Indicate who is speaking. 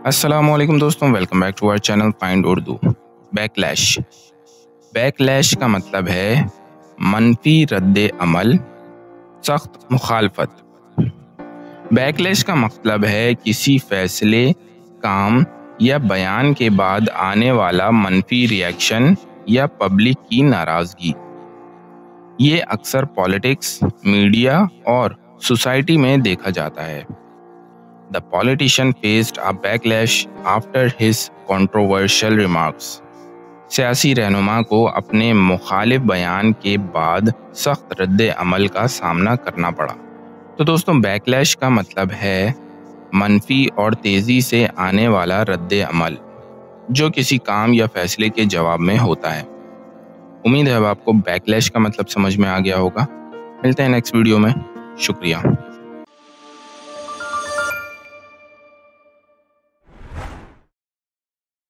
Speaker 1: السلام علیکم دوستوں، welcome back to our channel پائنڈ اردو۔ بیکلیش کا مطلب ہے منفی رد عمل، سخت مخالفت۔ بیکلیش کا مطلب ہے کسی فیصلے، کام یا بیان کے بعد آنے والا منفی ری ایکشن یا پبلک کی ناراضگی۔ یہ اکثر پالیٹکس، میڈیا اور سوسائٹی میں دیکھا جاتا ہے۔ The politician faced a backlash after his controversial remarks. سیاسی رہنما کو اپنے مخالف بیان کے بعد سخت رد عمل کا سامنا کرنا پڑا۔ تو دوستوں، بیکلیش کا مطلب ہے منفی اور تیزی سے آنے والا رد عمل جو کسی کام یا فیصلے کے جواب میں ہوتا ہے۔ امید ہے اب آپ کو بیکلیش کا مطلب سمجھ میں آ گیا ہوگا۔ ملتے ہیں نیکسٹ ویڈیو میں۔ شکریہ۔